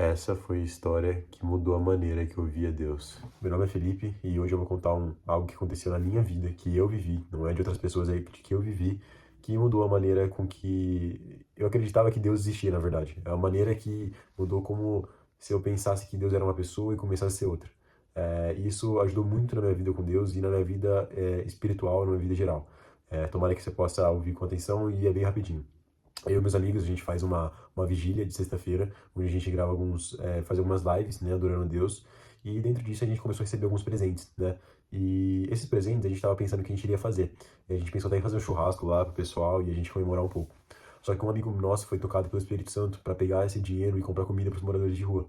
Essa foi a história que mudou a maneira que eu via Deus. Meu nome é Felipe e hoje eu vou contar algo que aconteceu na minha vida, que eu vivi, não é de outras pessoas aí, que eu vivi, que mudou a maneira com que eu acreditava que Deus existia, na verdade. É a maneira que mudou como se eu pensasse que Deus era uma pessoa e começasse a ser outra. Isso ajudou muito na minha vida com Deus e na minha vida espiritual, na minha vida geral. Tomara que você possa ouvir com atenção e é bem rapidinho. Eu e meus amigos, a gente faz uma vigília de sexta-feira, onde a gente grava faz algumas lives, né, adorando a Deus, e dentro disso a gente começou a receber alguns presentes, né, e esses presentes a gente tava pensando o que a gente iria fazer. E a gente pensou até em fazer um churrasco lá pro pessoal e a gente comemorar um pouco. Só que um amigo nosso foi tocado pelo Espírito Santo para pegar esse dinheiro e comprar comida para os moradores de rua.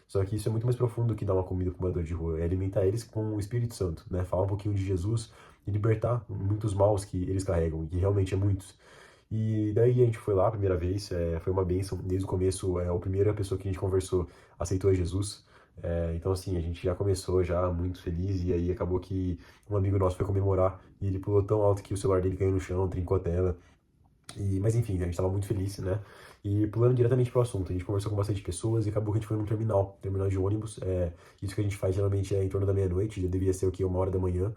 Só que isso é muito mais profundo do que dar uma comida para o morador de rua, é alimentar eles com o Espírito Santo, né, falar um pouquinho de Jesus e libertar muitos maus que eles carregam, e que realmente é muitos. E daí a gente foi lá a primeira vez, foi uma bênção, desde o começo, a primeira pessoa que a gente conversou aceitou a Jesus. Então assim, a gente já começou já muito feliz, e aí acabou que um amigo nosso foi comemorar, e ele pulou tão alto que o celular dele caiu no chão, trincou a tela. Mas enfim, a gente estava muito feliz, né? E pulando diretamente pro assunto, a gente conversou com bastante pessoas e acabou que a gente foi num terminal de ônibus. Isso que a gente faz geralmente é em torno da meia-noite, já devia ser o quê? 1 hora da manhã,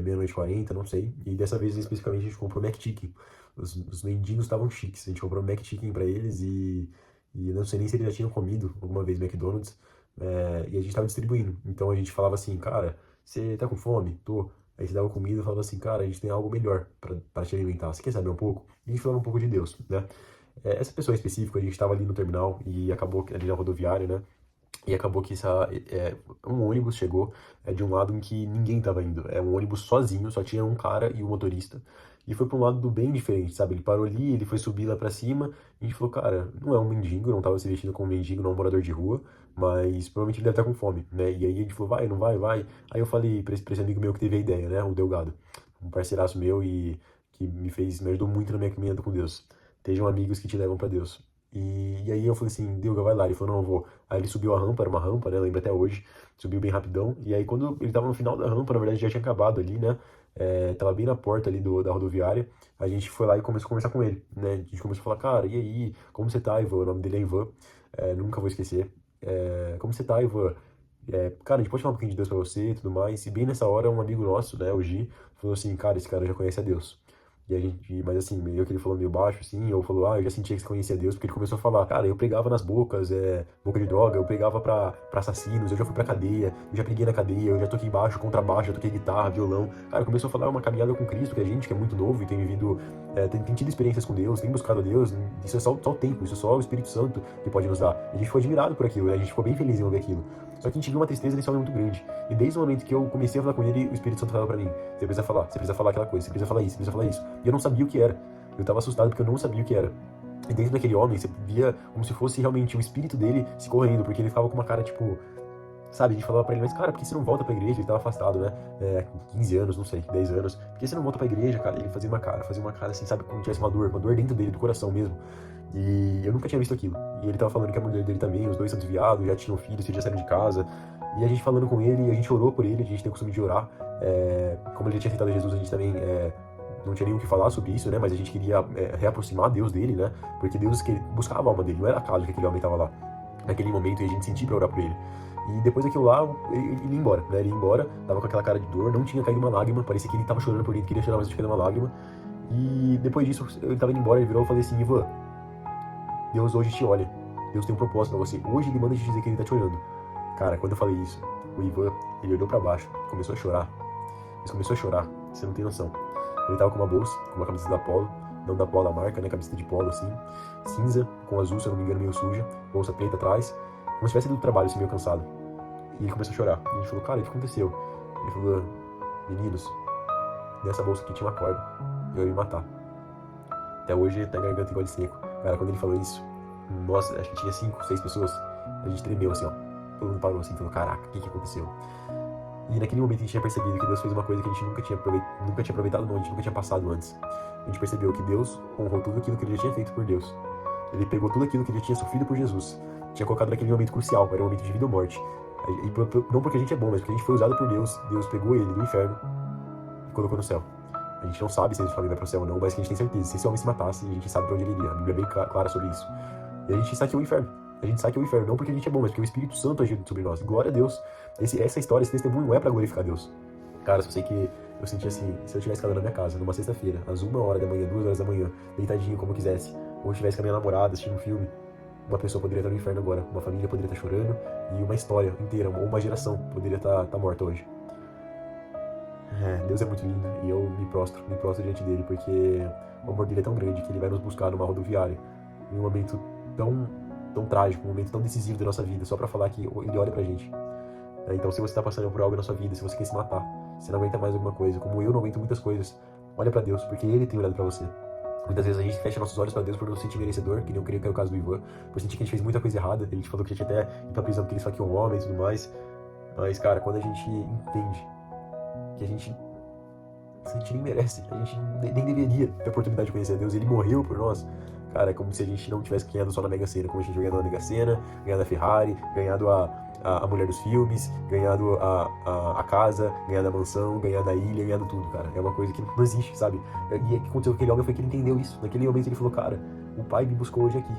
meia-noite e 40, não sei. E dessa vez especificamente a gente comprou McChicken. Os mendigos estavam chiques, a gente comprou McChicken pra eles e eu não sei nem se eles já tinham comido alguma vez McDonald's. E a gente tava distribuindo. Então a gente falava assim, cara, você tá com fome? Tô. Aí você dava comida e falava assim, cara, a gente tem algo melhor pra te alimentar. Você quer saber um pouco? E a gente falava um pouco de Deus, né? Essa pessoa em específico, a gente estava ali no terminal e acabou ali na rodoviária, né? E acabou que um ônibus chegou de um lado em que ninguém estava indo. É um ônibus sozinho, só tinha um cara e o motorista. E foi para um lado do bem diferente, sabe? Ele parou ali, ele foi subir lá para cima. E a gente falou, cara, não é um mendigo, não estava se vestindo como um mendigo, não é um morador de rua. Mas provavelmente ele deve estar com fome, né? E aí a gente falou, vai, não vai, vai. Aí eu falei pra esse amigo meu que teve a ideia, né? O Delgado. Um parceiraço meu e que me ajudou muito na minha caminhada com Deus. Tenham amigos que te levam para Deus. E aí eu falei assim, Dilga, vai lá. Ele falou, não, eu vou. Aí ele subiu a rampa, era uma rampa, né? Lembro até hoje. Subiu bem rapidão. E aí quando ele tava no final da rampa, na verdade já tinha acabado ali, né? Tava bem na porta ali da rodoviária. A gente foi lá e começou a conversar com ele, né? A gente começou a falar, cara, e aí? Como você tá, Ivan? O nome dele é Ivan. Nunca vou esquecer. Como você tá, Ivan? Cara, a gente pode falar um pouquinho de Deus pra você e tudo mais. E bem nessa hora, um amigo nosso, né, o Gi, falou assim, cara, esse cara já conhece a Deus. E a gente, mas assim, meio que ele falou meio baixo, assim, ou falou, eu já sentia que você conhecia Deus, porque ele começou a falar, cara, eu pregava nas bocas, boca de droga, eu pregava pra assassinos, eu já fui pra cadeia, eu já preguei na cadeia, eu já toquei baixo, contrabaixo, já toquei guitarra, violão. Cara, começou a falar uma caminhada com Cristo, que a gente, que é muito novo e tem vivido, tem tido experiências com Deus, tem buscado a Deus, isso é só o tempo, isso é só o Espírito Santo que pode nos dar. E a gente ficou admirado por aquilo, né? A gente ficou bem feliz em ouvir aquilo. Só que a gente viu uma tristeza nesse homem muito grande. E desde o momento que eu comecei a falar com ele, o Espírito Santo falava pra mim, você precisa falar aquela coisa, você precisa falar isso, você precisa falar isso. E eu não sabia o que era. Eu tava assustado porque eu não sabia o que era. E dentro daquele homem, você via como se fosse realmente o espírito dele se correndo, porque ele ficava com uma cara, tipo, sabe, a gente falava pra ele, mas cara, por que você não volta pra igreja? Ele tava afastado, né? 15 anos, não sei, 10 anos. Por que você não volta pra igreja, cara? Ele fazia uma cara assim, sabe, como tivesse uma dor dentro dele, do coração mesmo. E eu nunca tinha visto aquilo. E ele tava falando que a mulher dele também, os dois são desviados, já tinham filhos, já saíram de casa. E a gente falando com ele, a gente orou por ele, a gente tem o costume de orar. Como ele tinha aceitado Jesus, a gente também não tinha nem o que falar sobre isso, né? Mas a gente queria reaproximar Deus dele, né? Porque Deus que buscava a alma dele, não era acaso que aquele homem estava lá naquele momento e a gente sentia pra orar por ele. E depois daquilo lá, ele ia embora, né? Ele ia embora, tava com aquela cara de dor, não tinha caído uma lágrima, parecia que ele tava chorando por dentro, queria chorar, mas não tinha caído uma lágrima. E depois disso, ele tava indo embora, ele virou e falei assim, Ivan, Deus hoje te olha, Deus tem um propósito pra você, hoje ele manda te dizer que ele tá te olhando. Cara, quando eu falei isso, o Ivan, ele olhou pra baixo, começou a chorar. Ele começou a chorar, você não tem noção. Ele tava com uma bolsa, com uma camiseta da Polo, não da Polo da marca, né, camiseta de Polo assim, cinza, com azul, se eu não me engano, meio suja, bolsa preta atrás, como se tivesse ido do trabalho, assim, meio cansado. E ele começou a chorar. E a gente falou, cara, o que aconteceu? Ele falou, meninos, nessa bolsa aqui tinha uma corda, eu ia me matar. Até hoje tá em garganta igual de seco. Cara, quando ele falou isso, nossa, acho que tinha 5, 6 pessoas, a gente tremeu assim, ó. Todo mundo parou assim, falou, caraca, o que aconteceu? E naquele momento a gente tinha percebido que Deus fez uma coisa que a gente nunca tinha aproveitado, não, a gente nunca tinha passado antes. A gente percebeu que Deus honrou tudo aquilo que ele já tinha feito por Deus. Ele pegou tudo aquilo que ele tinha sofrido por Jesus, tinha colocado naquele momento crucial, era um momento de vida ou morte. Não porque a gente é bom, mas porque a gente foi usado por Deus. Deus pegou ele do inferno e colocou no céu. A gente não sabe se esse homem vai pro céu ou não, mas que a gente tem certeza. Se esse homem se matasse, a gente sabe pra onde ele iria. A Bíblia é bem clara sobre isso. E a gente saqueou o inferno. A gente sabe que é o inferno, não porque a gente é bom, mas porque o Espírito Santo agiu sobre nós. Glória a Deus. Essa história, esse testemunho não é pra glorificar Deus. Cara, só sei que eu senti assim, se eu estivesse caminhando na minha casa, numa sexta-feira, às 1h da manhã, 2h da manhã, deitadinho como eu quisesse, ou eu estivesse com a minha namorada assistindo um filme, uma pessoa poderia estar no inferno agora, uma família poderia estar chorando, e uma história inteira, ou uma geração poderia estar morta hoje. Deus é muito lindo, e eu me prostro diante dele, porque o amor dele é tão grande que ele vai nos buscar numa rodoviária, em um momento tão trágico, um momento tão decisivo da nossa vida, só pra falar que ele olha pra gente. Então, se você tá passando por algo na sua vida, se você quer se matar, se não aguenta mais alguma coisa, como eu não aguento muitas coisas, olha pra Deus, porque Ele tem olhado pra você. Muitas vezes a gente fecha nossos olhos pra Deus por não se sentir merecedor, que nem eu creio que é o caso do Ivan, por sentir que a gente fez muita coisa errada. Ele falou que a gente até ir pra prisão porque ele esfaqueou um homem e tudo mais. Mas, cara, quando a gente entende que a gente nem merece, a gente nem deveria ter a oportunidade de conhecer a Deus, Ele morreu por nós. Cara, é como se a gente não tivesse ganhado só na Mega Sena, como a gente ganhado na Mega Sena, ganhado a Ferrari, ganhado a mulher dos filmes, ganhado a casa, ganhado a mansão, ganhado a ilha, ganhado tudo, cara. É uma coisa que não existe, sabe? E o que aconteceu com aquele homem foi que ele entendeu isso. Naquele momento ele falou, cara, o Pai me buscou hoje aqui.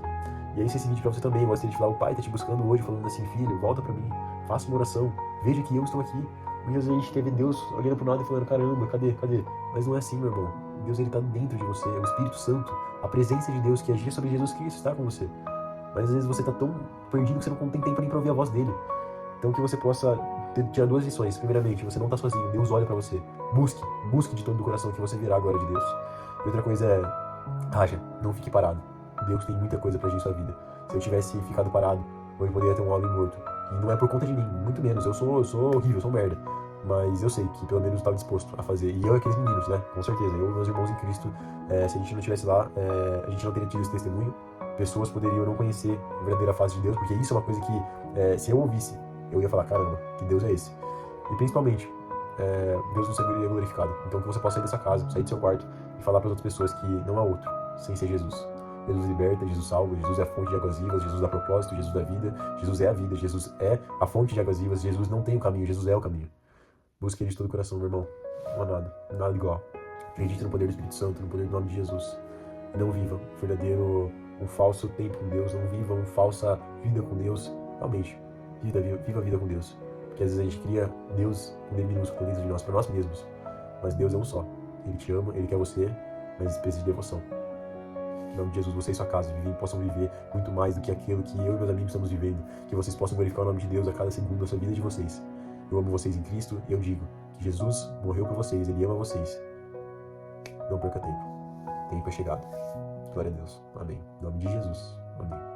E aí esse vídeo pra você também, eu gostaria de falar, o Pai tá te buscando hoje, falando assim, filho, volta pra mim, faça uma oração, veja que eu estou aqui. Muitas vezes a gente quer ver Deus olhando pro nada e falando, caramba, cadê? Mas não é assim, meu irmão. Deus, ele tá dentro de você, é o Espírito Santo, a presença de Deus que agia sobre Jesus Cristo está com você. Mas às vezes você tá tão perdido que você não tem tempo nem pra ouvir a voz dele. Então que você possa tirar 2 lições. Primeiramente, você não tá sozinho, Deus olha pra você. Busque de todo o coração que você virá agora de Deus. E outra coisa é, raja, não fique parado. Deus tem muita coisa pra agir em sua vida. Se eu tivesse ficado parado, hoje poderia ter um homem morto. E não é por conta de mim, muito menos. Eu sou horrível, eu sou um merda. Mas eu sei que pelo menos eu estava disposto a fazer. E eu e aqueles meninos, né? Com certeza. Eu e meus irmãos em Cristo, se a gente não estivesse lá, a gente não teria tido esse testemunho. Pessoas poderiam não conhecer a verdadeira face de Deus, porque isso é uma coisa que, se eu ouvisse, eu ia falar, caramba, que Deus é esse? E principalmente, Deus não seria glorificado. Então que você possa sair dessa casa, sair do seu quarto e falar para as outras pessoas que não há outro sem ser Jesus. Jesus liberta, Jesus salva, Jesus é a fonte de águas vivas, Jesus dá propósito, Jesus dá vida, Jesus é a vida, Jesus é a fonte de águas vivas, Jesus não tem o caminho, Jesus é o caminho. Busque Ele de todo o coração, meu irmão. Não há nada igual. Acredite no poder do Espírito Santo, no poder do nome de Jesus. E não viva um falso tempo com Deus, não viva uma falsa vida com Deus. Realmente, viva a vida com Deus. Porque às vezes a gente cria Deus com D minúsculo dentro de nós, para nós mesmos. Mas Deus é um só. Ele te ama, Ele quer você, mas precisa de devoção. Em nome de Jesus, você e sua casa possam viver muito mais do que aquilo que eu e meus amigos estamos vivendo. Que vocês possam glorificar o nome de Deus a cada segundo da sua vida e de vocês. Eu amo vocês em Cristo e eu digo que Jesus morreu por vocês, Ele ama vocês. Não perca tempo. Tempo é chegado. Glória a Deus. Amém. Em nome de Jesus. Amém.